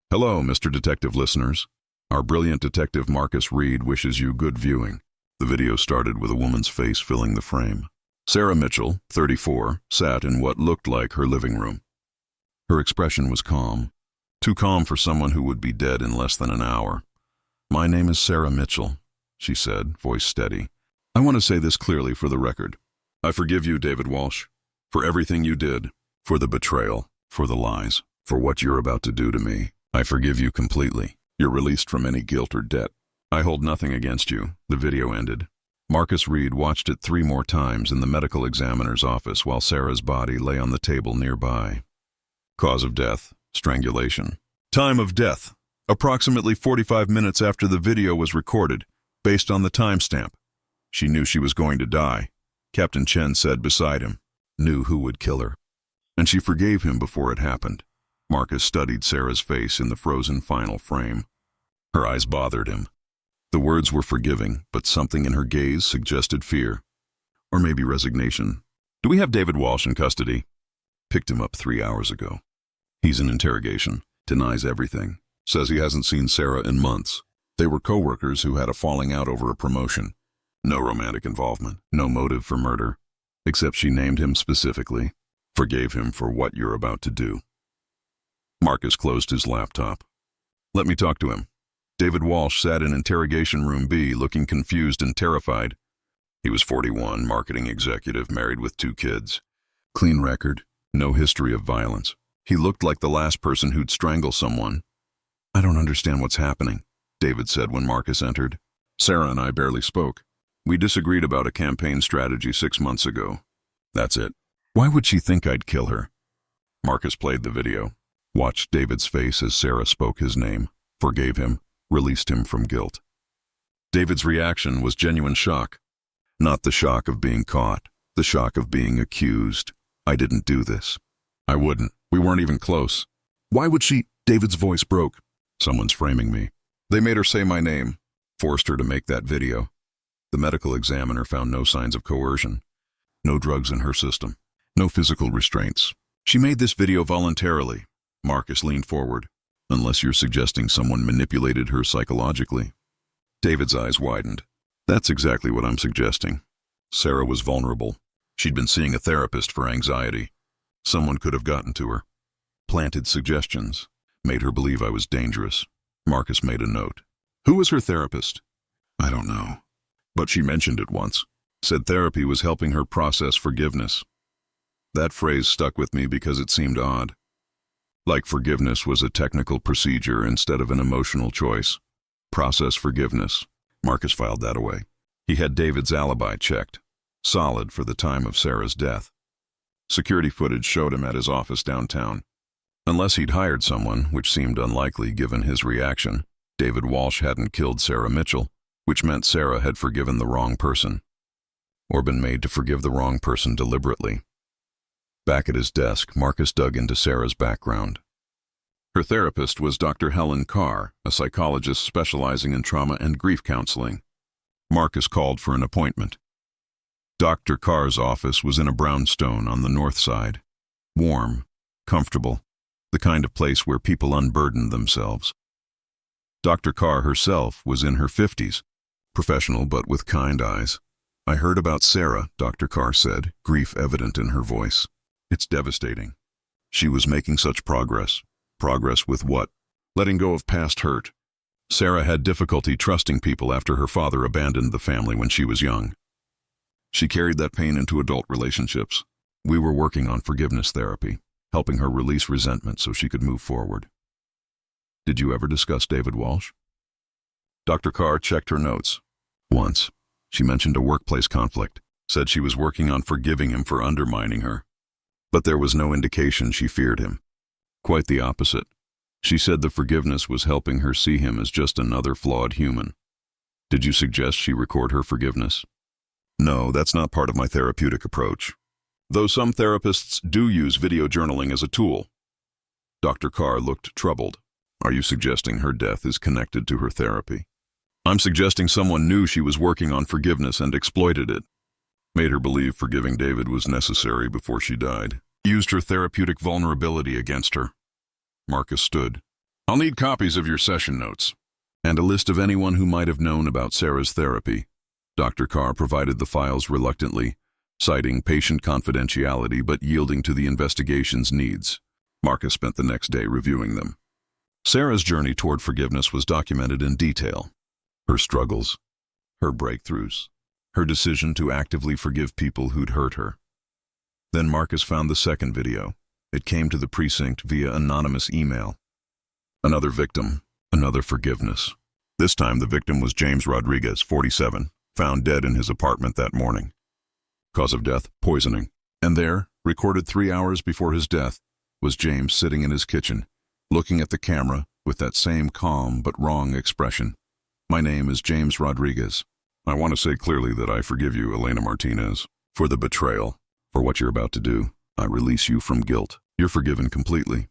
Hello, Mr. Detective listeners. Our brilliant detective Marcus Reid wishes you good viewing. The video started with a woman's face filling the frame. Sarah Mitchell, 34, sat in what looked like her living room. Her expression was calm. Too calm for someone who would be dead in less than an hour. "My name is Sarah Mitchell," she said, voice steady. "I want to say this clearly for the record. I forgive you, David Walsh, for everything you did, for the betrayal, for the lies, for what you're about to do to me. I forgive you completely. You're released from any guilt or debt. I hold nothing against you." The video ended. Marcus Reid watched it 3 more times in the medical examiner's office while Sarah's body lay on the table nearby. Cause of death, strangulation. Time of death, approximately 45 minutes after the video was recorded, based on the timestamp. She knew she was going to die, Captain Chen said beside him. Knew who would kill her. And she forgave him before it happened. Marcus studied Sarah's face in the frozen final frame. Her eyes bothered him. The words were forgiving, but something in her gaze suggested fear. Or maybe resignation. "Do we have David Walsh in custody?" "Picked him up 3 hours ago. He's in interrogation. Denies everything. Says he hasn't seen Sarah in months. They were co-workers who had a falling out over a promotion. No romantic involvement. No motive for murder. Except she named him specifically. Forgave him for what you're about to do." Marcus closed his laptop. "Let me talk to him." David Walsh sat in interrogation room B, looking confused and terrified. He was 41, marketing executive, married with 2 kids. Clean record, no history of violence. He looked like the last person who'd strangle someone. "I don't understand what's happening," David said when Marcus entered. "Sarah and I barely spoke. We disagreed about a campaign strategy 6 months ago. That's it. Why would she think I'd kill her?" Marcus played the video. Watched David's face as Sarah spoke his name, forgave him, released him from guilt. David's reaction was genuine shock. Not the shock of being caught, the shock of being accused. "I didn't do this. I wouldn't. We weren't even close. Why would she?" David's voice broke. "Someone's framing me. They made her say my name, forced her to make that video." The medical examiner found no signs of coercion. No drugs in her system. No physical restraints. "She made this video voluntarily." Marcus leaned forward. "Unless you're suggesting someone manipulated her psychologically." David's eyes widened. "That's exactly what I'm suggesting. Sarah was vulnerable. She'd been seeing a therapist for anxiety. Someone could have gotten to her. Planted suggestions. Made her believe I was dangerous." Marcus made a note. "Who was her therapist?" "I don't know. But she mentioned it once. Said therapy was helping her process forgiveness. That phrase stuck with me because it seemed odd. Like forgiveness was a technical procedure instead of an emotional choice. Process forgiveness." Marcus filed that away. He had David's alibi checked. Solid for the time of Sarah's death. Security footage showed him at his office downtown. Unless he'd hired someone, which seemed unlikely given his reaction, David Walsh hadn't killed Sarah Mitchell, which meant Sarah had forgiven the wrong person. Or been made to forgive the wrong person deliberately. Back at his desk, Marcus dug into Sarah's background. Her therapist was Dr. Helen Carr, a psychologist specializing in trauma and grief counseling. Marcus called for an appointment. Dr. Carr's office was in a brownstone on the north side. Warm, comfortable, the kind of place where people unburdened themselves. Dr. Carr herself was in her 50s, professional but with kind eyes. "I heard about Sarah," Dr. Carr said, grief evident in her voice. "It's devastating. She was making such progress. Progress with what? Letting go of past hurt. Sarah had difficulty trusting people after her father abandoned the family when she was young. She carried that pain into adult relationships. We were working on forgiveness therapy, helping her release resentment so she could move forward." "Did you ever discuss David Walsh?" Dr. Carr checked her notes. "Once. She mentioned a workplace conflict, said she was working on forgiving him for undermining her. But there was no indication she feared him. Quite the opposite. She said the forgiveness was helping her see him as just another flawed human." "Did you suggest she record her forgiveness?" "No, that's not part of my therapeutic approach. Though some therapists do use video journaling as a tool." Dr. Carr looked troubled. "Are you suggesting her death is connected to her therapy?" "I'm suggesting someone knew she was working on forgiveness and exploited it. Made her believe forgiving David was necessary before she died. Used her therapeutic vulnerability against her." Marcus stood. I'll need copies of your session notes and a list of anyone who might have known about Sarah's therapy. Dr. Carr provided the files reluctantly, citing patient confidentiality but yielding to the investigation's needs. Marcus spent the next day reviewing them. Sarah's journey toward forgiveness was documented in detail. Her struggles, her breakthroughs, her decision to actively forgive people who'd hurt her. Then Marcus found the second video. It came to the precinct via anonymous email. Another victim, another forgiveness. This time the victim was James Rodriguez, 47, found dead in his apartment that morning. Cause of death, poisoning. And there, recorded 3 hours before his death, was James sitting in his kitchen, looking at the camera with that same calm but wrong expression. My name is James Rodriguez. I want to say clearly that I forgive you, Elena Martinez, for the betrayal. For what you're about to do, I release you from guilt. You're forgiven completely.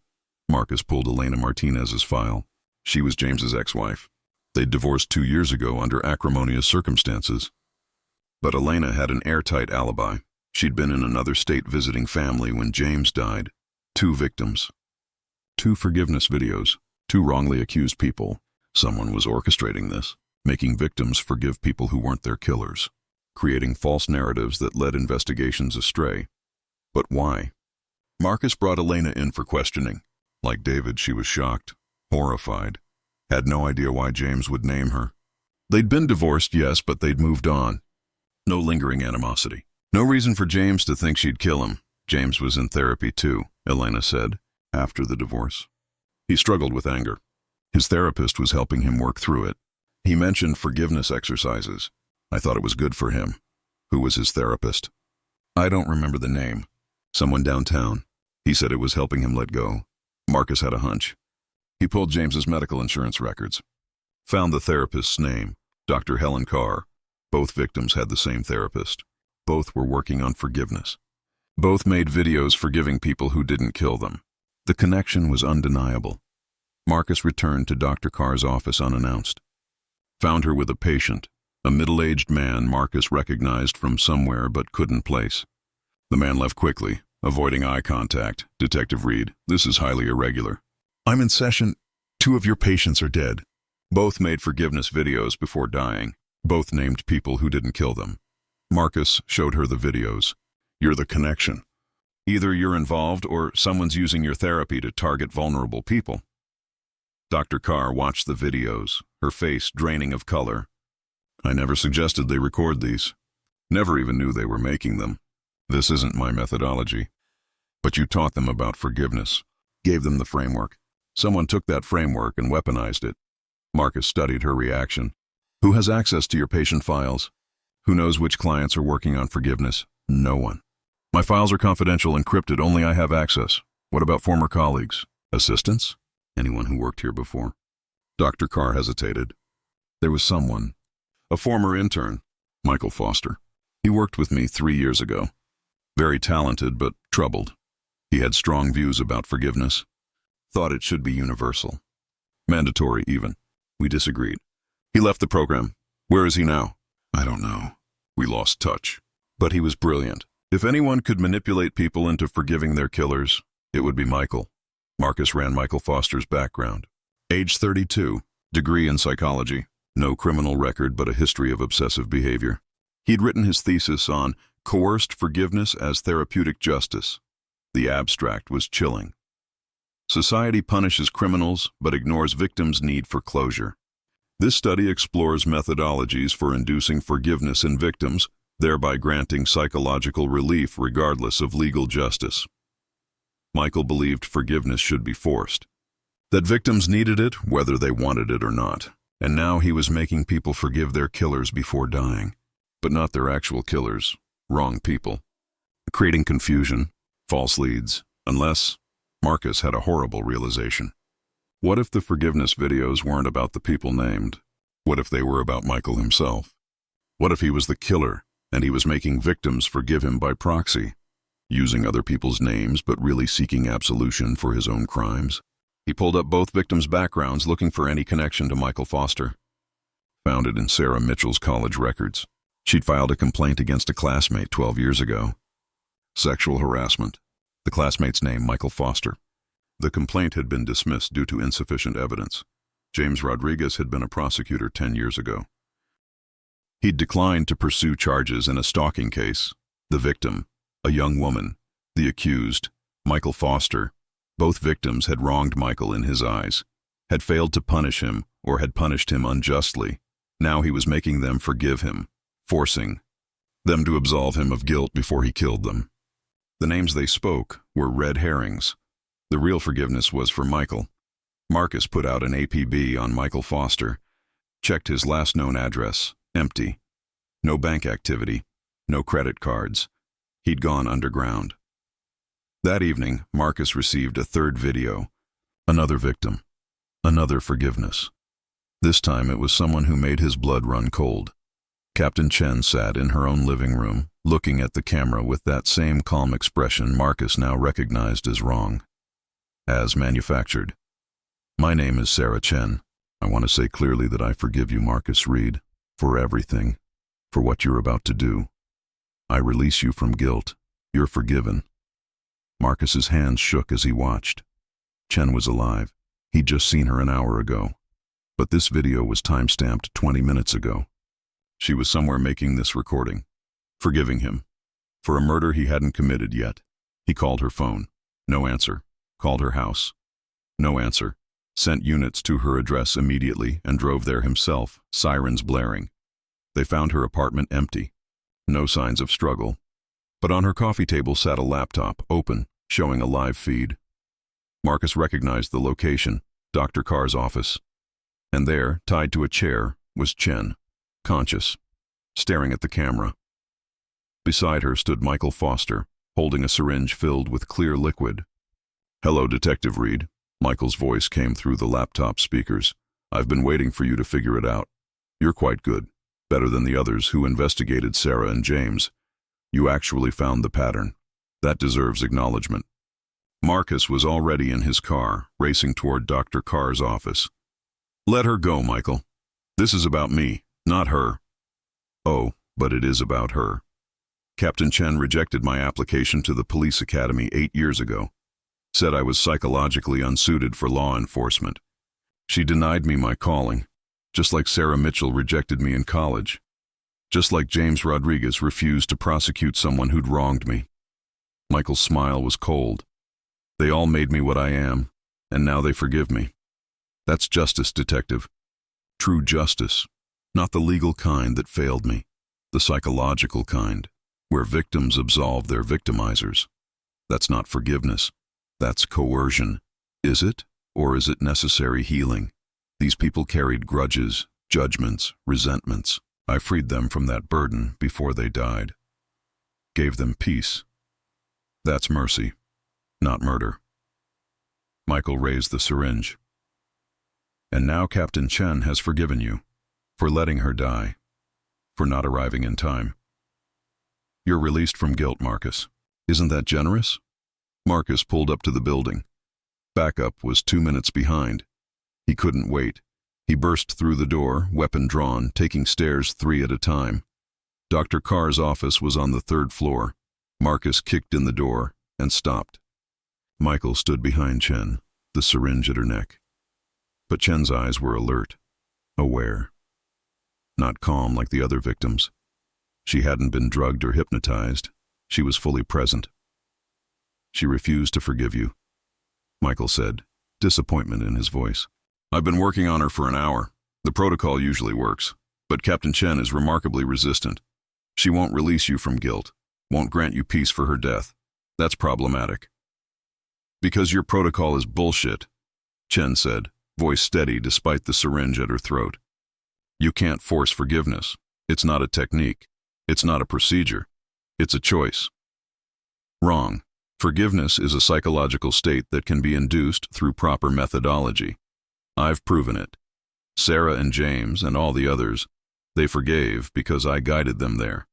Marcus pulled Elena Martinez's file. She was James's ex-wife. They'd divorced 2 years ago under acrimonious circumstances. But Elena had an airtight alibi. She'd been in another state visiting family when James died. 2 victims. 2 forgiveness videos. 2 wrongly accused people. Someone was orchestrating this, making victims forgive people who weren't their killers, creating false narratives that led investigations astray. But why? Marcus brought Elena in for questioning. Like David, she was shocked, horrified, had no idea why James would name her. They'd been divorced, yes, but they'd moved on. No lingering animosity. No reason for James to think she'd kill him. James was in therapy too, Elena said, after the divorce. He struggled with anger. His therapist was helping him work through it. He mentioned forgiveness exercises. I thought it was good for him. Who was his therapist? I don't remember the name. Someone downtown. He said it was helping him let go. Marcus had a hunch. He pulled James's medical insurance records. Found the therapist's name, Dr. Helen Carr. Both victims had the same therapist. Both were working on forgiveness. Both made videos forgiving people who didn't kill them. The connection was undeniable. Marcus returned to Dr. Carr's office unannounced. Found her with a patient, a middle-aged man Marcus recognized from somewhere but couldn't place. The man left quickly, avoiding eye contact. Detective Reid, this is highly irregular. I'm in session. 2 of your patients are dead. Both made forgiveness videos before dying. Both named people who didn't kill them. Marcus showed her the videos. You're the connection. Either you're involved or someone's using your therapy to target vulnerable people. Dr. Carr watched the videos, her face draining of color. I never suggested they record these. Never even knew they were making them. This isn't my methodology. But you taught them about forgiveness, gave them the framework. Someone took that framework and weaponized it. Marcus studied her reaction. Who has access to your patient files? Who knows which clients are working on forgiveness? No one. My files are confidential, encrypted, only I have access. What about former colleagues? Assistants? Anyone who worked here before? Dr. Carr hesitated. There was someone. A former intern, Michael Foster. He worked with me 3 years ago. Very talented, but troubled. He had strong views about forgiveness. Thought it should be universal. Mandatory, even. We disagreed. He left the program. Where is he now? I don't know. We lost touch. But he was brilliant. If anyone could manipulate people into forgiving their killers, it would be Michael. Marcus ran Michael Foster's background. Age 32, degree in psychology, no criminal record but a history of obsessive behavior. He'd written his thesis on coerced forgiveness as therapeutic justice. The abstract was chilling. Society punishes criminals but ignores victims' need for closure. This study explores methodologies for inducing forgiveness in victims, thereby granting psychological relief regardless of legal justice. Michael believed forgiveness should be forced, that victims needed it whether they wanted it or not, and now he was making people forgive their killers before dying, but not their actual killers, wrong people, creating confusion, false leads, unless Marcus had a horrible realization. What if the forgiveness videos weren't about the people named? What if they were about Michael himself? What if he was the killer and he was making victims forgive him by proxy? Using other people's names but really seeking absolution for his own crimes. He pulled up both victims' backgrounds looking for any connection to Michael Foster. Found it in Sarah Mitchell's college records. She'd filed a complaint against a classmate 12 years ago. Sexual harassment. The classmate's name, Michael Foster. The complaint had been dismissed due to insufficient evidence. James Rodriguez had been a prosecutor 10 years ago. He'd declined to pursue charges in a stalking case. The victim, a young woman. The accused, Michael Foster. Both victims had wronged Michael in his eyes, had failed to punish him or had punished him unjustly. Now he was making them forgive him, forcing them to absolve him of guilt before he killed them. The names they spoke were red herrings. The real forgiveness was for Michael. Marcus put out an APB on Michael Foster, checked his last known address, empty. No bank activity, no credit cards. He'd gone underground. That evening, Marcus received a third video. Another victim. Another forgiveness. This time it was someone who made his blood run cold. Captain Chen sat in her own living room, looking at the camera with that same calm expression Marcus now recognized as wrong. As manufactured. My name is Sarah Chen. I want to say clearly that I forgive you, Marcus Reid, for everything, for what you're about to do. I release you from guilt. You're forgiven. Marcus's hands shook as he watched. Chen was alive. He'd just seen her an hour ago. But this video was time-stamped 20 minutes ago. She was somewhere making this recording, forgiving him, for a murder he hadn't committed yet. He called her phone. No answer. Called her house. No answer. Sent units to her address immediately and drove there himself, sirens blaring. They found her apartment empty. No signs of struggle. But on her coffee table sat a laptop, open, showing a live feed. Marcus recognized the location, Dr. Carr's office. And there, tied to a chair, was Chen, conscious, staring at the camera. Beside her stood Michael Foster, holding a syringe filled with clear liquid. "Hello, Detective Reid." Michael's voice came through the laptop speakers. "I've been waiting for you to figure it out. You're quite good, better than the others who investigated Sarah and James. You actually found the pattern. That deserves acknowledgement." Marcus was already in his car, racing toward Dr. Carr's office. "Let her go, Michael. This is about me, not her." "Oh, but it is about her. Captain Chen rejected my application to the police academy 8 years ago. Said I was psychologically unsuited for law enforcement. She denied me my calling, just like Sarah Mitchell rejected me in college. Just like James Rodriguez refused to prosecute someone who'd wronged me." Michael's smile was cold. "They all made me what I am, and now they forgive me. That's justice, Detective. True justice. Not the legal kind that failed me. The psychological kind, where victims absolve their victimizers. That's not forgiveness. That's coercion. Is it, or is it necessary healing? These people carried grudges, judgments, resentments. I freed them from that burden before they died. Gave them peace. That's mercy, not murder." Michael raised the syringe. "And now Captain Chen has forgiven you, for letting her die, for not arriving in time. You're released from guilt, Marcus. Isn't that generous?" Marcus pulled up to the building. Backup was 2 minutes behind. He couldn't wait. He burst through the door, weapon drawn, taking stairs 3 at a time. Dr. Carr's office was on the 3rd floor. Marcus kicked in the door and stopped. Michael stood behind Chen, the syringe at her neck. But Chen's eyes were alert, aware. Not calm like the other victims. She hadn't been drugged or hypnotized. She was fully present. "She refused to forgive you," Michael said, disappointment in his voice. "I've been working on her for an hour. The protocol usually works, but Captain Chen is remarkably resistant. She won't release you from guilt, won't grant you peace for her death. That's problematic." "Because your protocol is bullshit," Chen said, voice steady despite the syringe at her throat. "You can't force forgiveness. It's not a technique. It's not a procedure. It's a choice." "Wrong. Forgiveness is a psychological state that can be induced through proper methodology. I've proven it. Sarah and James and all the others, they forgave because I guided them there.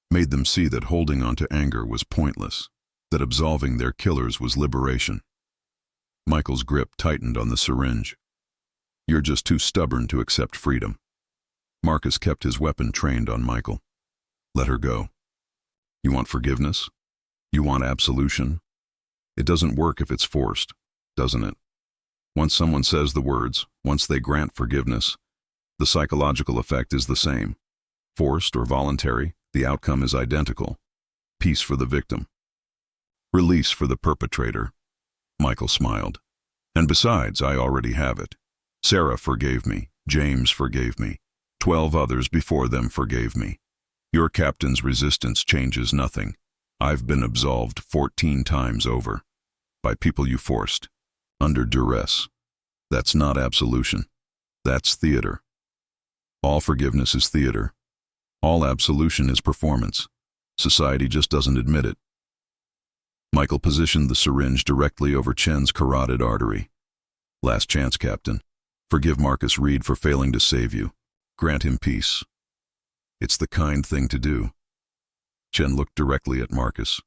Made them see that holding on to anger was pointless, that absolving their killers was liberation." Michael's grip tightened on the syringe. "You're just too stubborn to accept freedom." Marcus kept his weapon trained on Michael. "Let her go. You want forgiveness? You want absolution? It doesn't work if it's forced. doesn't it? Once someone says the words, once they grant forgiveness, the psychological effect is the same. Forced or voluntary, the outcome is identical. Peace for the victim. Release for the perpetrator. Michael smiled. And besides, I already have it. Sarah forgave me. James forgave me. 12 others before them forgave me. Your captain's resistance changes nothing. I've been absolved 14 times over. By people you forced. Under duress. That's not absolution. That's theater. All forgiveness is theater. All absolution is performance. Society just doesn't admit it. Michael positioned the syringe directly over Chen's carotid artery. Last chance, Captain. Forgive Marcus Reid for failing to save you. Grant him peace. It's the kind thing to do. Chen looked directly at Marcus.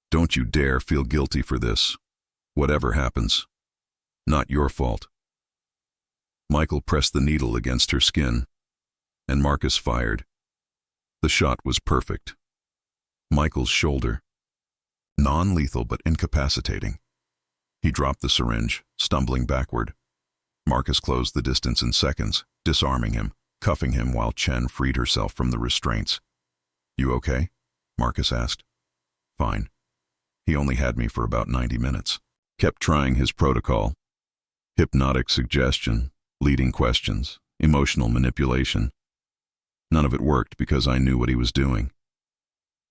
Don't you dare feel guilty for this. Whatever happens. Not your fault. Michael pressed the needle against her skin, and Marcus fired. The shot was perfect. Michael's shoulder. Non-lethal but incapacitating. He dropped the syringe, stumbling backward. Marcus closed the distance in seconds, disarming him, cuffing him while Chen freed herself from the restraints. You okay? Marcus asked. Fine. He only had me for about 90 minutes. Kept trying his protocol. Hypnotic suggestion, leading questions, emotional manipulation. None of it worked because I knew what he was doing.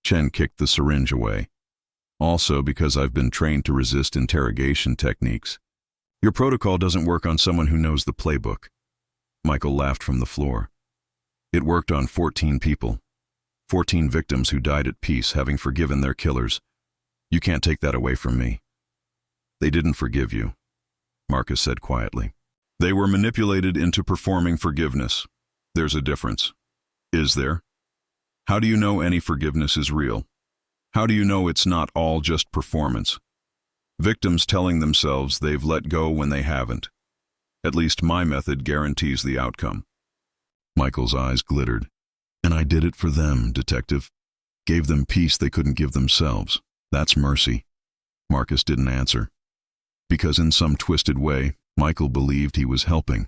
Chen kicked the syringe away. Also because I've been trained to resist interrogation techniques. Your protocol doesn't work on someone who knows the playbook. Michael laughed from the floor. It worked on 14 people. 14 victims who died at peace, having forgiven their killers. You can't take that away from me. They didn't forgive you, Marcus said quietly. They were manipulated into performing forgiveness. There's a difference. Is there? How do you know any forgiveness is real? How do you know it's not all just performance? Victims telling themselves they've let go when they haven't. At least my method guarantees the outcome. Michael's eyes glittered. And I did it for them, Detective. Gave them peace they couldn't give themselves. That's mercy. Marcus didn't answer. Because in some twisted way, Michael believed he was helping.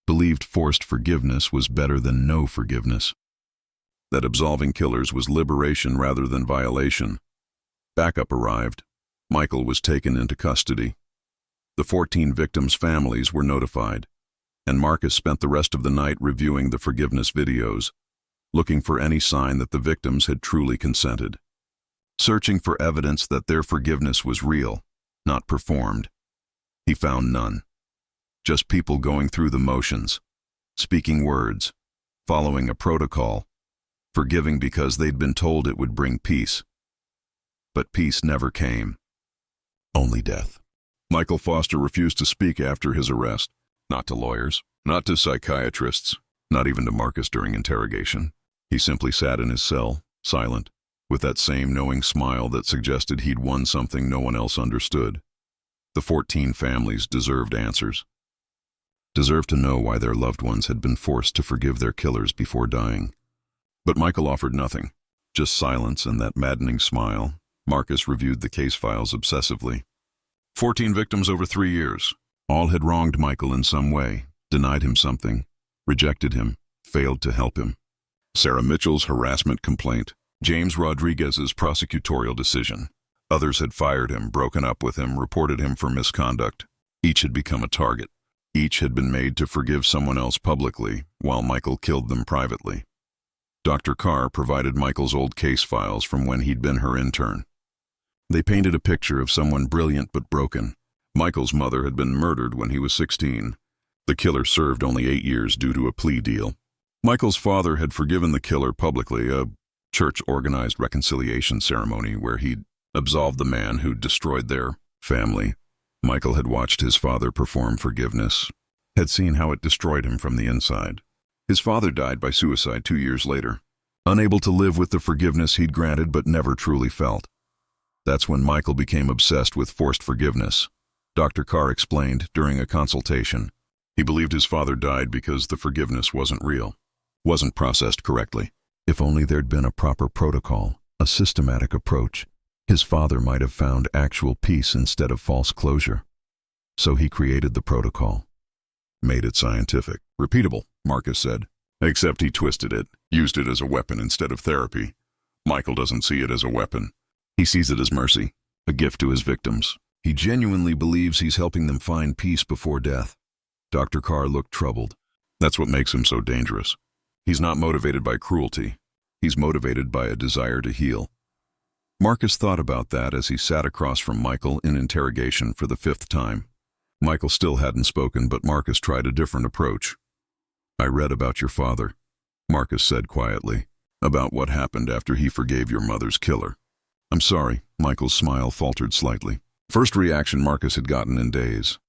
Believed forced forgiveness was better than no forgiveness. That absolving killers was liberation rather than violation. Backup arrived. Michael was taken into custody. The 14 victims' families were notified, and Marcus spent the rest of the night reviewing the forgiveness videos, looking for any sign that the victims had truly consented. Searching for evidence that their forgiveness was real, not performed. He found none. Just people going through the motions, speaking words, following a protocol, forgiving because they'd been told it would bring peace. But peace never came. Only death. Michael Foster refused to speak after his arrest. Not to lawyers, not to psychiatrists, not even to Marcus during interrogation. He simply sat in his cell, silent, with that same knowing smile that suggested he'd won something no one else understood. The 14 families deserved answers. Deserved to know why their loved ones had been forced to forgive their killers before dying. But Michael offered nothing, just silence and that maddening smile. Marcus reviewed the case files obsessively. 14 victims over 3 years. All had wronged Michael in some way, denied him something, rejected him, failed to help him. Sarah Mitchell's harassment complaint, James Rodriguez's prosecutorial decision. Others had fired him, broken up with him, reported him for misconduct. Each had become a target. Each had been made to forgive someone else publicly, while Michael killed them privately. Dr. Carr provided Michael's old case files from when he'd been her intern. They painted a picture of someone brilliant but broken. Michael's mother had been murdered when he was 16. The killer served only 8 years due to a plea deal. Michael's father had forgiven the killer publicly, a church-organized reconciliation ceremony where he'd absolved the man who'd destroyed their family. Michael had watched his father perform forgiveness, had seen how it destroyed him from the inside. His father died by suicide 2 years later, unable to live with the forgiveness he'd granted but never truly felt. That's when Michael became obsessed with forced forgiveness. Dr. Carr explained during a consultation. He believed his father died because the forgiveness wasn't real, wasn't processed correctly. If only there'd been a proper protocol, a systematic approach, his father might have found actual peace instead of false closure. So he created the protocol. Made it scientific. Repeatable, Marcus said. Except he twisted it, used it as a weapon instead of therapy. Michael doesn't see it as a weapon. He sees it as mercy, a gift to his victims. He genuinely believes he's helping them find peace before death. Dr. Carr looked troubled. That's what makes him so dangerous. He's not motivated by cruelty. He's motivated by a desire to heal. Marcus thought about that as he sat across from Michael in interrogation for the 5th time. Michael still hadn't spoken, but Marcus tried a different approach. I read about your father, Marcus said quietly, about what happened after he forgave your mother's killer. I'm sorry, Michael's smile faltered slightly. First reaction Marcus had gotten in days.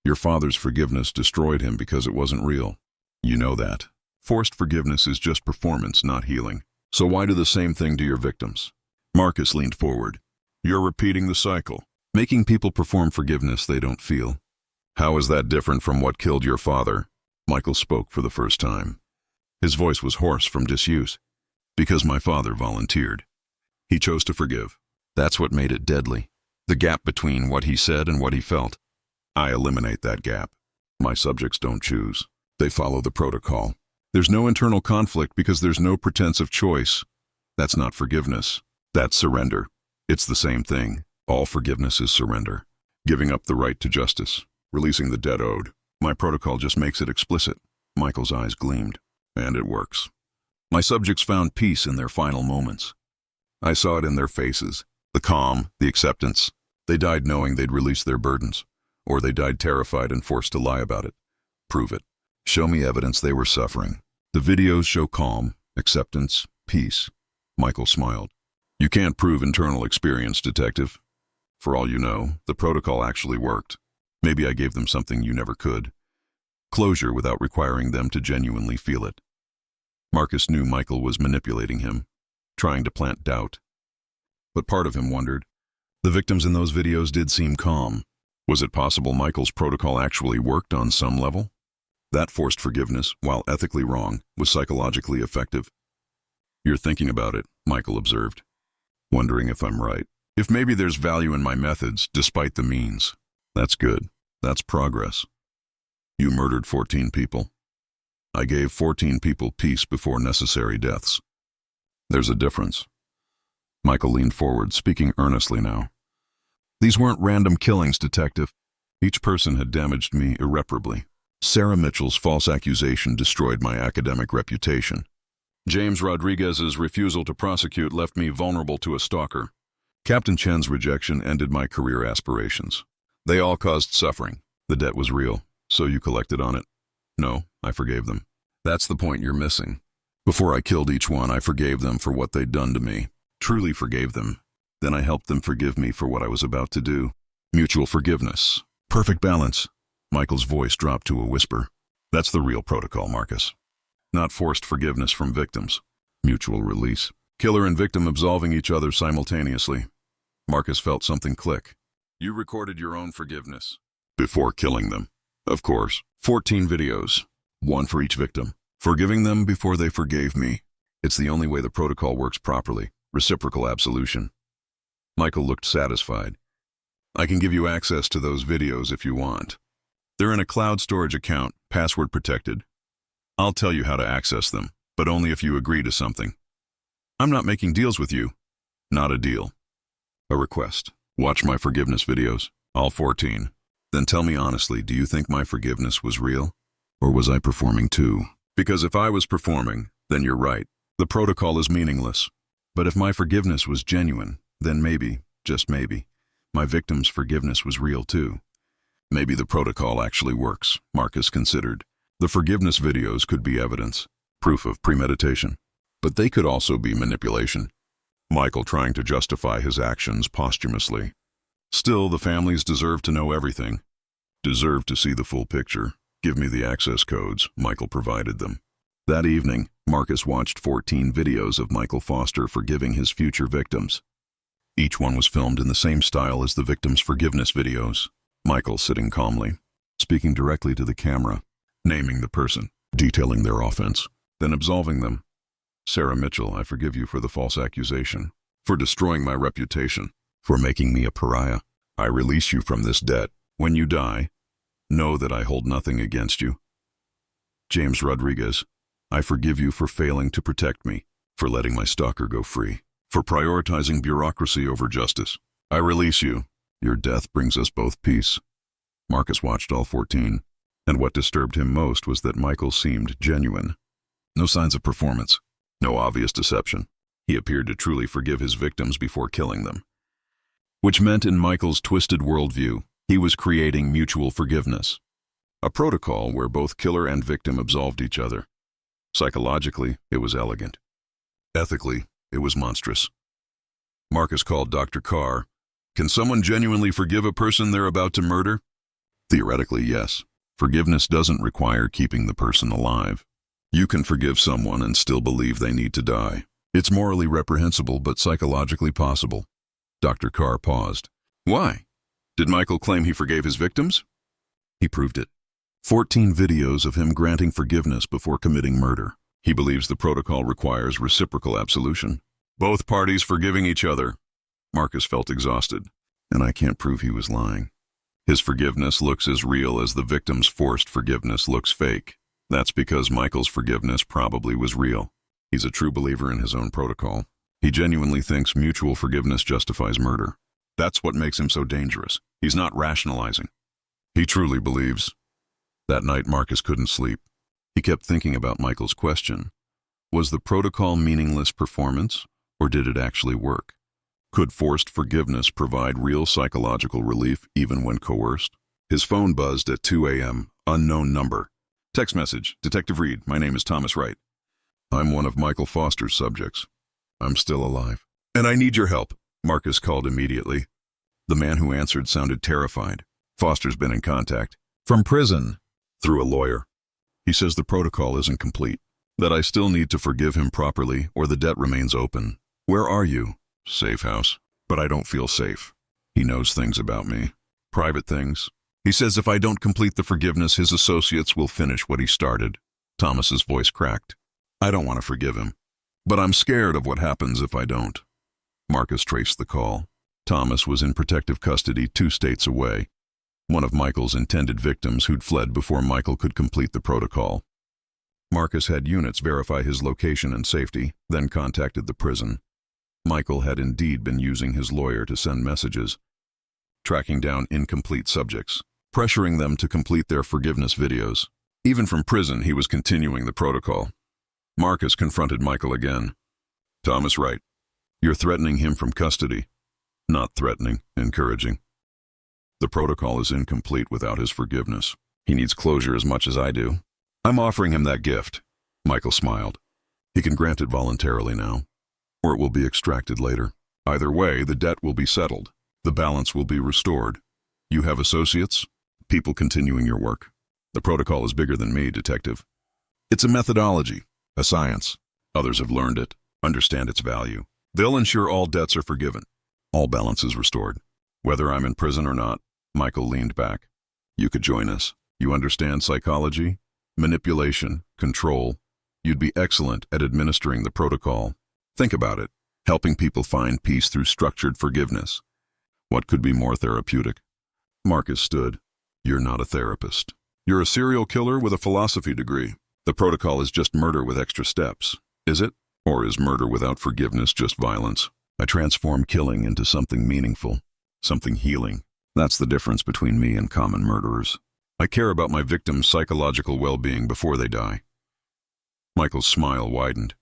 Your father's forgiveness destroyed him because it wasn't real. You know that. Forced forgiveness is just performance, not healing. So why do the same thing to your victims? Marcus leaned forward. You're repeating the cycle. Making people perform forgiveness they don't feel. How is that different from what killed your father? Michael spoke for the first time. His voice was hoarse from disuse. Because my father volunteered. He chose to forgive. That's what made it deadly. The gap between what he said and what he felt. I eliminate that gap. My subjects don't choose. They follow the protocol. There's no internal conflict because there's no pretense of choice. That's not forgiveness. That's surrender. It's the same thing. All forgiveness is surrender. Giving up the right to justice. Releasing the debt owed. My protocol just makes it explicit. Michael's eyes gleamed. And it works. My subjects found peace in their final moments. I saw it in their faces. The calm, the acceptance. They died knowing they'd release their burdens. Or they died terrified and forced to lie about it. Prove it. Show me evidence they were suffering. The videos show calm, acceptance, peace. Michael smiled. You can't prove internal experience, detective. For all you know, the protocol actually worked. Maybe I gave them something you never could. Closure without requiring them to genuinely feel it. Marcus knew Michael was manipulating him, trying to plant doubt. But part of him wondered. The victims in those videos did seem calm. Was it possible Michael's protocol actually worked on some level? That forced forgiveness, while ethically wrong, was psychologically effective. You're thinking about it, Michael observed. Wondering if I'm right. If maybe there's value in my methods, despite the means. That's good. That's progress. You murdered 14 people. I gave 14 people peace before necessary deaths. There's a difference. Michael leaned forward, speaking earnestly now. These weren't random killings, detective. Each person had damaged me irreparably. Sarah Mitchell's false accusation destroyed my academic reputation. James Rodriguez's refusal to prosecute left me vulnerable to a stalker. Captain Chen's rejection ended my career aspirations. They all caused suffering. The debt was real, so you collected on it. No, I forgave them. That's the point you're missing. Before I killed each one, I forgave them for what they'd done to me. Truly forgave them. Then I helped them forgive me for what I was about to do. Mutual forgiveness. Perfect balance. Michael's voice dropped to a whisper. That's the real protocol, Marcus. Not forced forgiveness from victims. Mutual release. Killer and victim absolving each other simultaneously. Marcus felt something click. You recorded your own forgiveness. Before killing them. Of course. 14 videos. One for each victim. Forgiving them before they forgave me. It's the only way the protocol works properly. Reciprocal absolution. Michael looked satisfied. I can give you access to those videos if you want. They're in a cloud storage account, password protected. I'll tell you how to access them, but only if you agree to something. I'm not making deals with you. Not a deal. A request. Watch my forgiveness videos, all 14. Then tell me honestly, do you think my forgiveness was real? Or was I performing too? Because if I was performing, then you're right. The protocol is meaningless. But if my forgiveness was genuine, then maybe, just maybe, my victim's forgiveness was real too. Maybe the protocol actually works, Marcus considered. The forgiveness videos could be evidence, proof of premeditation. But they could also be manipulation. Michael trying to justify his actions posthumously. Still, the families deserve to know everything. Deserve to see the full picture. Give me the access codes. Michael provided them. That evening, Marcus watched 14 videos of Michael Foster forgiving his future victims. Each one was filmed in the same style as the victims' forgiveness videos. Michael sitting calmly, speaking directly to the camera, naming the person, detailing their offense, then absolving them. Sarah Mitchell, I forgive you for the false accusation, for destroying my reputation, for making me a pariah. I release you from this debt. When you die, Know that I hold nothing against you. James Rodriguez, I forgive you for failing to protect me, for letting my stalker go free, for prioritizing bureaucracy over justice. I release you. Your death brings us both peace. Marcus watched all 14, and what disturbed him most was that Michael seemed genuine. No signs of performance, no obvious deception. He appeared to truly forgive his victims before killing them. Which meant in Michael's twisted worldview, he was creating mutual forgiveness. A protocol where both killer and victim absolved each other. Psychologically, it was elegant. Ethically, it was monstrous. Marcus called Dr. Carr. Can someone genuinely forgive a person they're about to murder? Theoretically, yes. Forgiveness doesn't require keeping the person alive. You can forgive someone and still believe they need to die. It's morally reprehensible but psychologically possible. Dr. Carr paused. Why? Did Michael claim he forgave his victims? He proved it. 14 videos of him granting forgiveness before committing murder. He believes the protocol requires reciprocal absolution. Both parties forgiving each other. Marcus felt exhausted, and I can't prove he was lying. His forgiveness looks as real as the victim's forced forgiveness looks fake. That's because Michael's forgiveness probably was real. He's a true believer in his own protocol. He genuinely thinks mutual forgiveness justifies murder. That's what makes him so dangerous. He's not rationalizing. He truly believes. That night, Marcus couldn't sleep. He kept thinking about Michael's question. Was the protocol meaningless performance, or did it actually work? Could forced forgiveness provide real psychological relief even when coerced? His phone buzzed at 2 a.m., unknown number. Text message, Detective Reid, my name is Thomas Wright. I'm one of Michael Foster's subjects. I'm still alive. And I need your help, Marcus called immediately. The man who answered sounded terrified. Foster's been in contact. From prison. Through a lawyer. He says the protocol isn't complete. That I still need to forgive him properly or the debt remains open. Where are you? Safe house. But I don't feel safe. He knows things about me. Private things. He says if I don't complete the forgiveness, his associates will finish what he started. Thomas's voice cracked. I don't want to forgive him. But I'm scared of what happens if I don't. Marcus traced the call. Thomas was in protective custody 2 states away. One of Michael's intended victims who'd fled before Michael could complete the protocol. Marcus had units verify his location and safety, then contacted the prison. Michael had indeed been using his lawyer to send messages, tracking down incomplete subjects, pressuring them to complete their forgiveness videos. Even from prison, he was continuing the protocol. Marcus confronted Michael again. Thomas Wright, you're threatening him from custody. Not threatening, encouraging. The protocol is incomplete without his forgiveness. He needs closure as much as I do. I'm offering him that gift. Michael smiled. He can grant it voluntarily now, or it will be extracted later. Either way, the debt will be settled. The balance will be restored. You have associates, people continuing your work. The protocol is bigger than me, Detective. It's a methodology, a science. Others have learned it, understand its value. They'll ensure all debts are forgiven, all balance is restored. Whether I'm in prison or not, Michael leaned back. You could join us. You understand psychology, manipulation, control. You'd be excellent at administering the protocol. Think about it, helping people find peace through structured forgiveness. What could be more therapeutic? Marcus stood. You're not a therapist. You're a serial killer with a philosophy degree. The protocol is just murder with extra steps. Is it? Or is murder without forgiveness just violence? I transform killing into something meaningful, something healing. That's the difference between me and common murderers. I care about my victims' psychological well-being before they die. Michael's smile widened.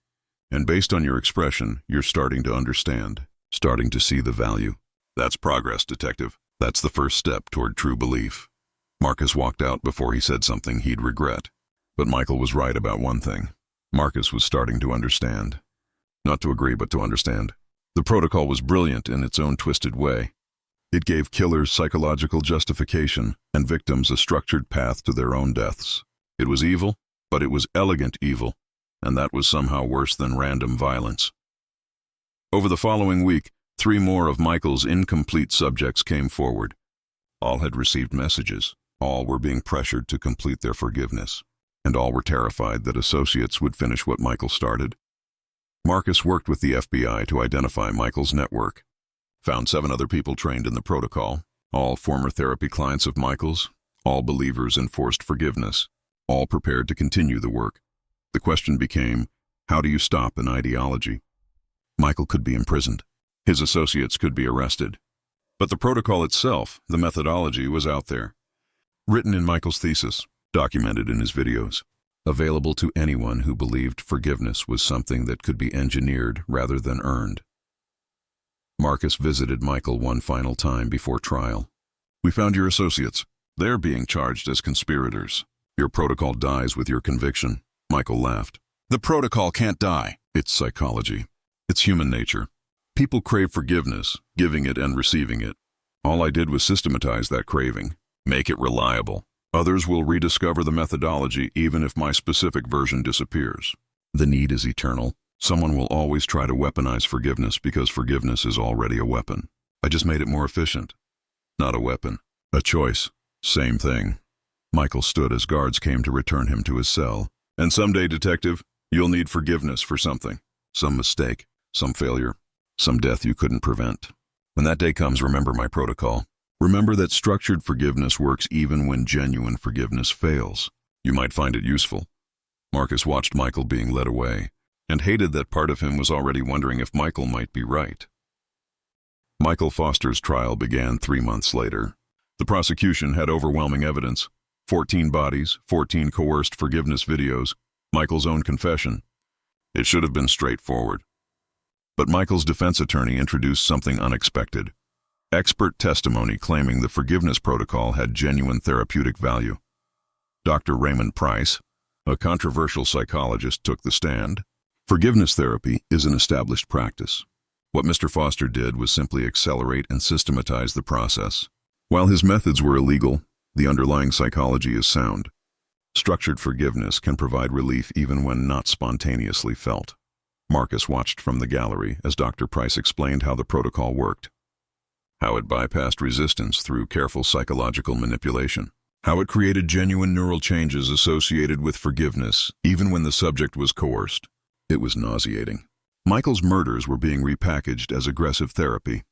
And based on your expression, you're starting to understand, starting to see the value. That's progress, Detective. That's the first step toward true belief. Marcus walked out before he said something he'd regret. But Michael was right about one thing. Marcus was starting to understand. Not to agree, but to understand. The protocol was brilliant in its own twisted way. It gave killers psychological justification and victims a structured path to their own deaths. It was evil, but it was elegant evil, and that was somehow worse than random violence. Over the following week, 3 more of Michael's incomplete subjects came forward. All had received messages. All were being pressured to complete their forgiveness, and all were terrified that associates would finish what Michael started. Marcus worked with the FBI to identify Michael's network, found 7 other people trained in the protocol, all former therapy clients of Michael's, all believers enforced forgiveness, all prepared to continue the work. The question became, how do you stop an ideology? Michael could be imprisoned. His associates could be arrested. But the protocol itself, the methodology, was out there. Written in Michael's thesis, documented in his videos, available to anyone who believed forgiveness was something that could be engineered rather than earned. Marcus visited Michael one final time before trial. We found your associates. They're being charged as conspirators. Your protocol dies with your conviction. Michael laughed. The protocol can't die. It's psychology. It's human nature. People crave forgiveness, giving it and receiving it. All I did was systematize that craving, make it reliable. Others will rediscover the methodology even if my specific version disappears. The need is eternal. Someone will always try to weaponize forgiveness because forgiveness is already a weapon. I just made it more efficient. Not a weapon. A choice. Same thing. Michael stood as guards came to return him to his cell. And someday, detective, you'll need forgiveness for something. Some mistake, some failure, some death you couldn't prevent. When that day comes, remember my protocol. Remember that structured forgiveness works even when genuine forgiveness fails. You might find it useful. Marcus watched Michael being led away, and hated that part of him was already wondering if Michael might be right. Michael Foster's trial began 3 months later. The prosecution had overwhelming evidence. 14 bodies, 14 coerced forgiveness videos, Michael's own confession. It should have been straightforward. But Michael's defense attorney introduced something unexpected. Expert testimony claiming the forgiveness protocol had genuine therapeutic value. Dr. Raymond Price, a controversial psychologist, took the stand. Forgiveness therapy is an established practice. What Mr. Foster did was simply accelerate and systematize the process. While his methods were illegal, the underlying psychology is sound. Structured forgiveness can provide relief even when not spontaneously felt. Marcus watched from the gallery as Dr. Price explained how the protocol worked. How it bypassed resistance through careful psychological manipulation. How it created genuine neural changes associated with forgiveness, even when the subject was coerced. It was nauseating. Michael's murders were being repackaged as aggressive therapy.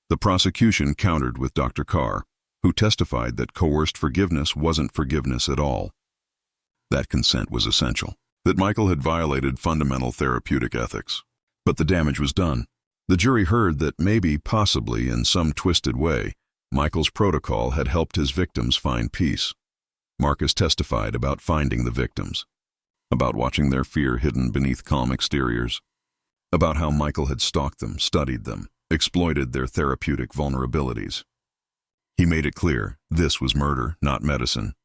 The prosecution countered with Dr. Carr, who testified that coerced forgiveness wasn't forgiveness at all. That consent was essential. That Michael had violated fundamental therapeutic ethics. But the damage was done. The jury heard that maybe, possibly, in some twisted way, Michael's protocol had helped his victims find peace. Marcus testified about finding the victims, about watching their fear hidden beneath calm exteriors, about how Michael had stalked them, studied them, exploited their therapeutic vulnerabilities. He made it clear this was murder, not medicine.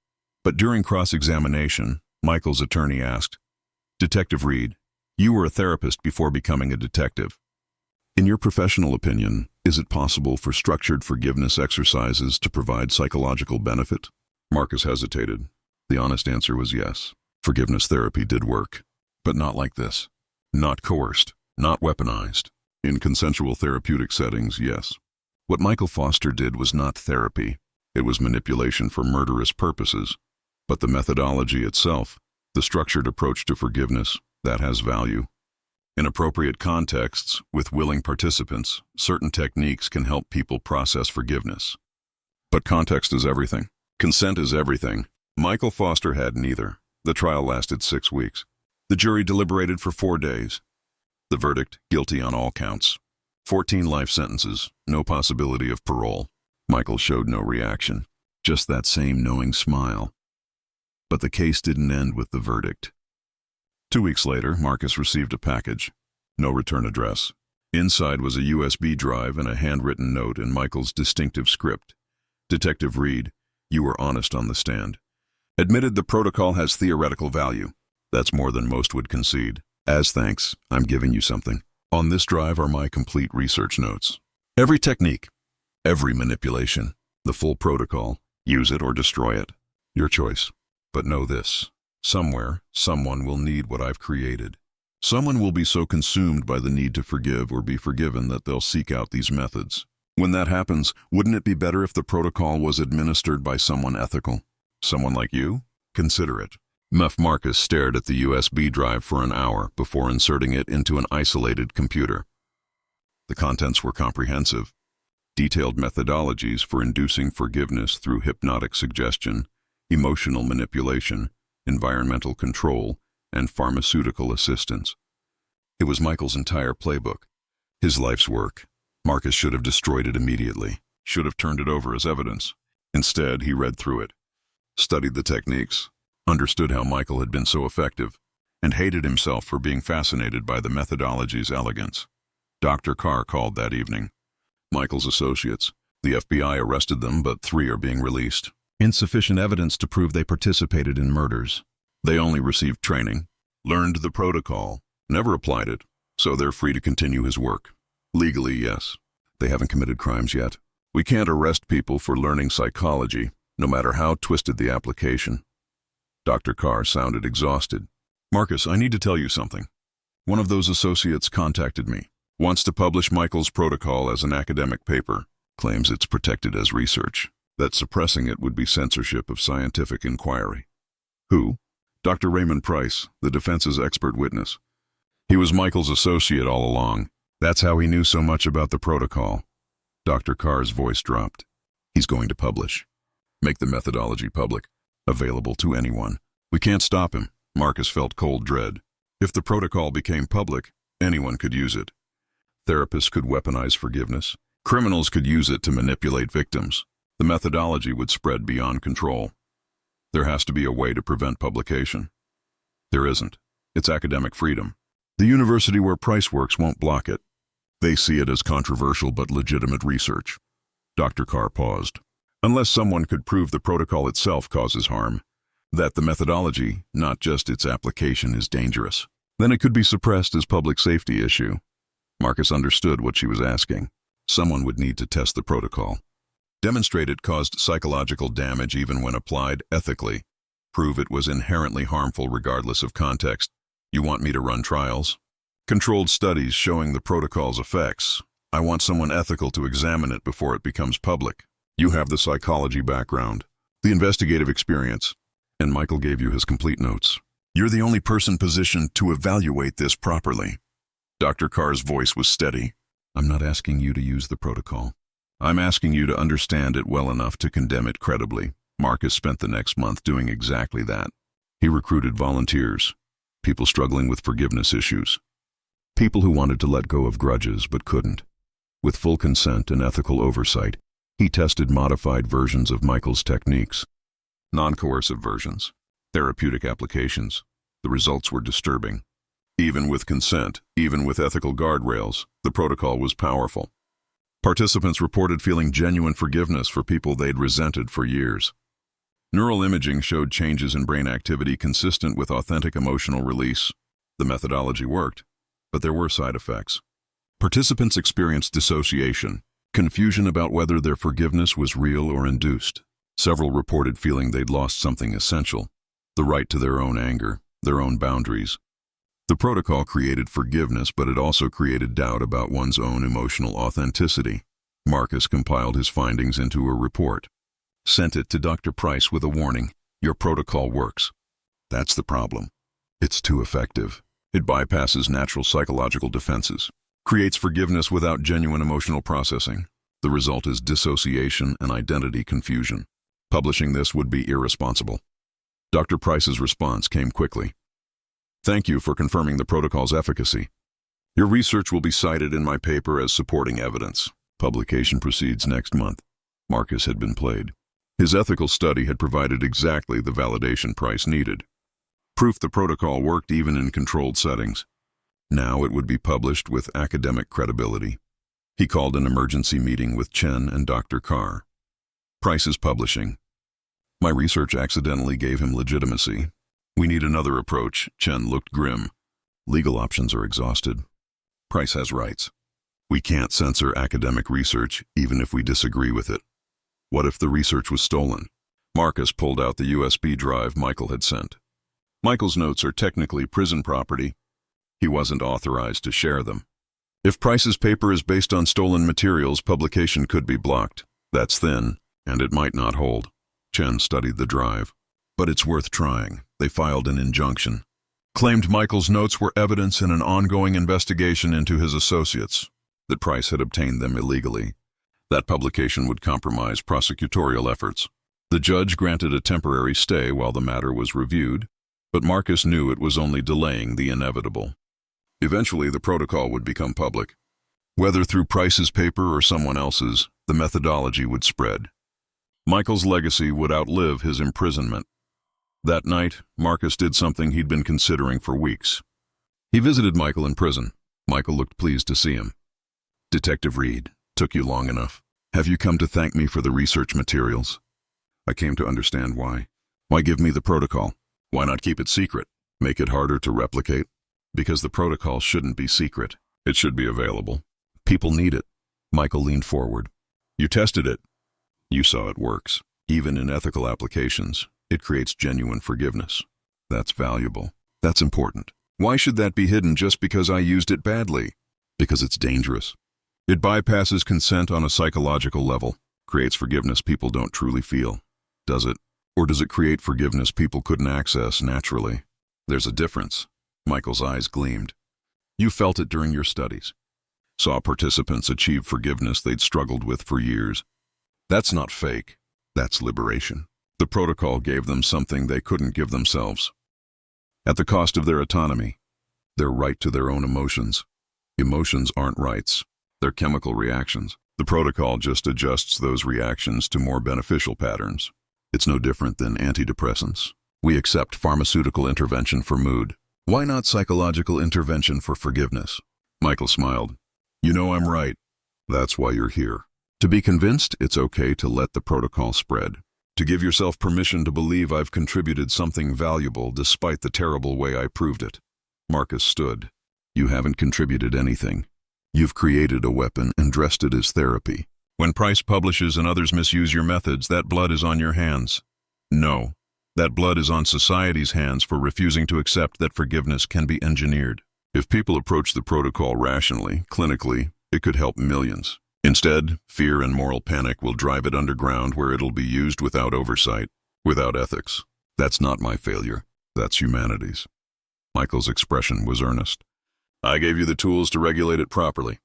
But during cross-examination, Michael's attorney asked, "Detective Reid, you were a therapist before becoming a detective. In your professional opinion, is it possible for structured forgiveness exercises to provide psychological benefit?" Marcus hesitated. The honest answer was yes. Forgiveness therapy did work, but not like this. Not coerced, not weaponized. In consensual therapeutic settings, yes. What Michael Foster did was not therapy. It was manipulation for murderous purposes. But the methodology itself, the structured approach to forgiveness, that has value. In appropriate contexts, with willing participants, certain techniques can help people process forgiveness. But context is everything. Consent is everything. Michael Foster had neither. The trial lasted 6 weeks. The jury deliberated for 4 days. The verdict, guilty on all counts. 14 life sentences, no possibility of parole. Michael showed no reaction, just that same knowing smile. But the case didn't end with the verdict. 2 weeks later, Marcus received a package. No return address. Inside was a USB drive and a handwritten note in Michael's distinctive script. "Detective Reid, you were honest on the stand. Admitted the protocol has theoretical value. That's more than most would concede. As thanks, I'm giving you something. On this drive are my complete research notes. Every technique, every manipulation, the full protocol. Use it or destroy it. Your choice. But know this. Somewhere, someone will need what I've created. Someone will be so consumed by the need to forgive or be forgiven that they'll seek out these methods. When that happens, wouldn't it be better if the protocol was administered by someone ethical? Someone like you? Consider it." Marcus stared at the USB drive for an hour before inserting it into an isolated computer. The contents were comprehensive. Detailed methodologies for inducing forgiveness through hypnotic suggestion, emotional manipulation, environmental control, and pharmaceutical assistance. It was Michael's entire playbook, his life's work. Marcus should have destroyed it immediately, should have turned it over as evidence. Instead, he read through it, studied the techniques, understood how Michael had been so effective, and hated himself for being fascinated by the methodology's elegance. Dr. Carr called that evening. Michael's associates. The FBI arrested them, but 3 are being released. Insufficient evidence to prove they participated in murders. They only received training, learned the protocol, never applied it, so they're free to continue his work. Legally, yes. They haven't committed crimes yet. We can't arrest people for learning psychology, no matter how twisted the application. Dr. Carr sounded exhausted. Marcus, I need to tell you something. One of those associates contacted me. Wants to publish Michael's protocol as an academic paper. Claims it's protected as research. That suppressing it would be censorship of scientific inquiry. Who? Dr. Raymond Price, the defense's expert witness. He was Michael's associate all along. That's how he knew so much about the protocol. Dr. Carr's voice dropped. He's going to publish. Make the methodology public, available to anyone. We can't stop him. Marcus felt cold dread. If the protocol became public, anyone could use it. Therapists could weaponize forgiveness. Criminals could use it to manipulate victims. The methodology would spread beyond control. There has to be a way to prevent publication. There isn't. It's academic freedom. The university where Price works won't block it. They see it as controversial but legitimate research. Dr. Carr paused. Unless someone could prove the protocol itself causes harm, that the methodology, not just its application, is dangerous, then it could be suppressed as public safety issue. Marcus understood what she was asking. Someone would need to test the protocol. Demonstrate it caused psychological damage even when applied ethically. Prove it was inherently harmful regardless of context. You want me to run trials? Controlled studies showing the protocol's effects. I want someone ethical to examine it before it becomes public. You have the psychology background, the investigative experience, and Michael gave you his complete notes. You're the only person positioned to evaluate this properly. Dr. Carr's voice was steady. I'm not asking you to use the protocol. I'm asking you to understand it well enough to condemn it credibly. Marcus spent the next month doing exactly that. He recruited volunteers, people struggling with forgiveness issues, people who wanted to let go of grudges but couldn't. With full consent and ethical oversight, he tested modified versions of Michael's techniques, non-coercive versions, therapeutic applications. The results were disturbing. Even with consent, even with ethical guardrails, the protocol was powerful. Participants reported feeling genuine forgiveness for people they'd resented for years. Neural imaging showed changes in brain activity consistent with authentic emotional release. The methodology worked, but there were side effects. Participants experienced dissociation, confusion about whether their forgiveness was real or induced. Several reported feeling they'd lost something essential, the right to their own anger, their own boundaries. The protocol created forgiveness, but it also created doubt about one's own emotional authenticity. Marcus compiled his findings into a report, sent it to Dr. Price with a warning. Your protocol works. That's the problem. It's too effective. It bypasses natural psychological defenses, creates forgiveness without genuine emotional processing. The result is dissociation and identity confusion. Publishing this would be irresponsible. Dr. Price's response came quickly. Thank you for confirming the protocol's efficacy. Your research will be cited in my paper as supporting evidence. Publication proceeds next month. Marcus had been played. His ethical study had provided exactly the validation Price needed. Proof the protocol worked even in controlled settings. Now it would be published with academic credibility. He called an emergency meeting with Chen and Dr. Carr. Price is publishing. My research accidentally gave him legitimacy. We need another approach. Chen looked grim. Legal options are exhausted. Price has rights. We can't censor academic research, even if we disagree with it. What if the research was stolen? Marcus pulled out the USB drive Michael had sent. Michael's notes are technically prison property. He wasn't authorized to share them. If Price's paper is based on stolen materials, publication could be blocked. That's thin, and it might not hold. Chen studied the drive. But it's worth trying. They filed an injunction. Claimed Michael's notes were evidence in an ongoing investigation into his associates, that Price had obtained them illegally. That publication would compromise prosecutorial efforts. The judge granted a temporary stay while the matter was reviewed, but Marcus knew it was only delaying the inevitable. Eventually, the protocol would become public. Whether through Price's paper or someone else's, the methodology would spread. Michael's legacy would outlive his imprisonment. That night, Marcus did something he'd been considering for weeks. He visited Michael in prison. Michael looked pleased to see him. "Detective Reid, took you long enough. Have you come to thank me for the research materials?" "I came to understand why." "Why give me the protocol? Why not keep it secret? Make it harder to replicate?" "Because the protocol shouldn't be secret. It should be available. People need it." Michael leaned forward. "You tested it. You saw it works. Even in ethical applications, it creates genuine forgiveness. That's valuable. That's important. Why should that be hidden just because I used it badly?" "Because it's dangerous. It bypasses consent on a psychological level, creates forgiveness people don't truly feel. Does it? Or does it create forgiveness people couldn't access naturally?" "There's a difference." Michael's eyes gleamed. "You felt it during your studies. Saw participants achieve forgiveness they'd struggled with for years. That's not fake. That's liberation. The protocol gave them something they couldn't give themselves. At the cost of their autonomy, their right to their own emotions. Emotions aren't rights. They're chemical reactions. The protocol just adjusts those reactions to more beneficial patterns. It's no different than antidepressants. We accept pharmaceutical intervention for mood. Why not psychological intervention for forgiveness?" Michael smiled. "You know I'm right. That's why you're here. To be convinced it's okay to let the protocol spread. To give yourself permission to believe I've contributed something valuable despite the terrible way I proved it." Marcus stood. "You haven't contributed anything. You've created a weapon and dressed it as therapy. When Price publishes and others misuse your methods, that blood is on your hands. No, that blood is on society's hands for refusing to accept that forgiveness can be engineered. If people approach the protocol rationally, clinically, it could help millions. Instead, fear and moral panic will drive it underground where it'll be used without oversight, without ethics. That's not my failure. That's humanity's." Michael's expression was earnest. "I gave you the tools to regulate it properly,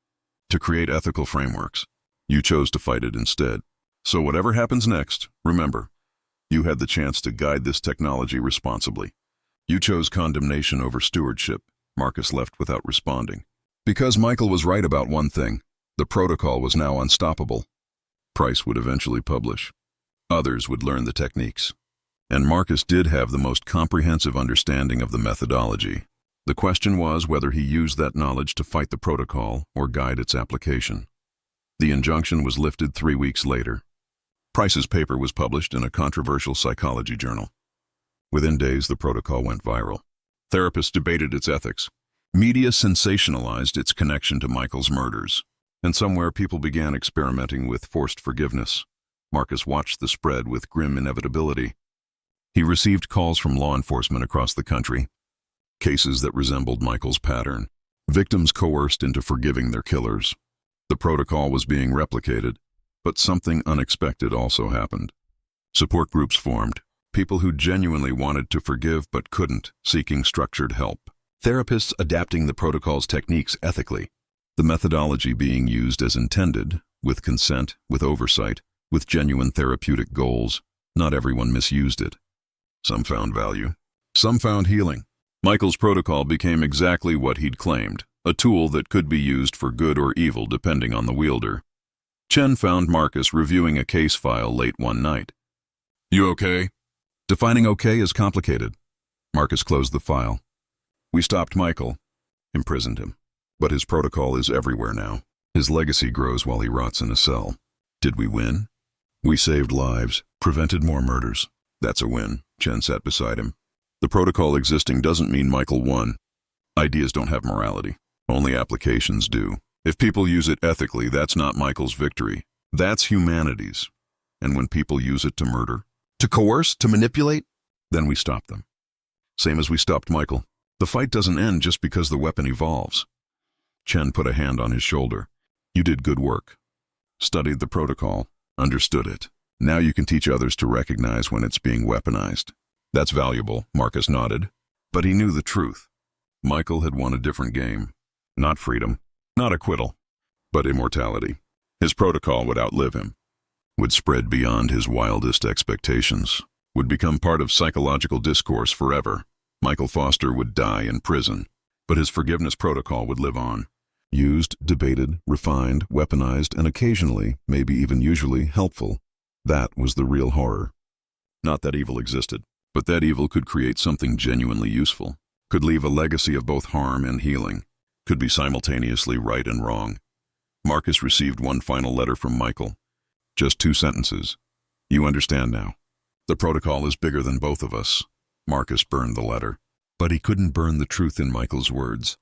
to create ethical frameworks. You chose to fight it instead. So whatever happens next, remember, you had the chance to guide this technology responsibly. You chose condemnation over stewardship." Marcus left without responding. Because Michael was right about one thing. The protocol was now unstoppable. Price would eventually publish. Others would learn the techniques. And Marcus did have the most comprehensive understanding of the methodology. The question was whether he used that knowledge to fight the protocol or guide its application. The injunction was lifted 3 weeks later. Price's paper was published in a controversial psychology journal. Within days, the protocol went viral. Therapists debated its ethics. Media sensationalized its connection to Michael's murders. And somewhere people began experimenting with forced forgiveness. Marcus watched the spread with grim inevitability. He received calls from law enforcement across the country. Cases that resembled Michael's pattern. Victims coerced into forgiving their killers. The protocol was being replicated, but something unexpected also happened. Support groups formed. People who genuinely wanted to forgive but couldn't, seeking structured help. Therapists adapting the protocol's techniques ethically. The methodology being used as intended, with consent, with oversight, with genuine therapeutic goals. Not everyone misused it. Some found value. Some found healing. Michael's protocol became exactly what he'd claimed, a tool that could be used for good or evil depending on the wielder. Chen found Marcus reviewing a case file late one night. "You okay?" Defining okay is complicated. Marcus closed the file. "We stopped Michael, imprisoned him. But his protocol is everywhere now. His legacy grows while he rots in a cell. Did we win? We saved lives, prevented more murders. That's a win." Chen sat beside him. "The protocol existing doesn't mean Michael won. Ideas don't have morality. Only applications do. If people use it ethically, that's not Michael's victory. That's humanity's. And when people use it to murder, to coerce, to manipulate, then we stop them. Same as we stopped Michael. The fight doesn't end just because the weapon evolves." Chen put a hand on his shoulder. "You did good work. Studied the protocol, understood it. Now you can teach others to recognize when it's being weaponized." "That's valuable," Marcus nodded. But he knew the truth. Michael had won a different game. Not freedom, not acquittal, but immortality. His protocol would outlive him. would spread beyond his wildest expectations, would become part of psychological discourse forever. Michael Foster would die in prison, but his forgiveness protocol would live on. Used, debated, refined, weaponized, and occasionally, maybe even usually, helpful. That was the real horror. Not that evil existed, but that evil could create something genuinely useful, could leave a legacy of both harm and healing, could be simultaneously right and wrong. Marcus received one final letter from Michael. Just 2 sentences. You understand now. The protocol is bigger than both of us. Marcus burned the letter, but he couldn't burn the truth in Michael's words.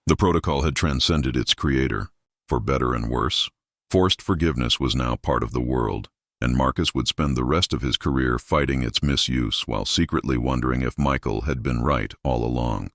The protocol had transcended its creator, for better and worse. Forced forgiveness was now part of the world, and Marcus would spend the rest of his career fighting its misuse while secretly wondering if Michael had been right all along.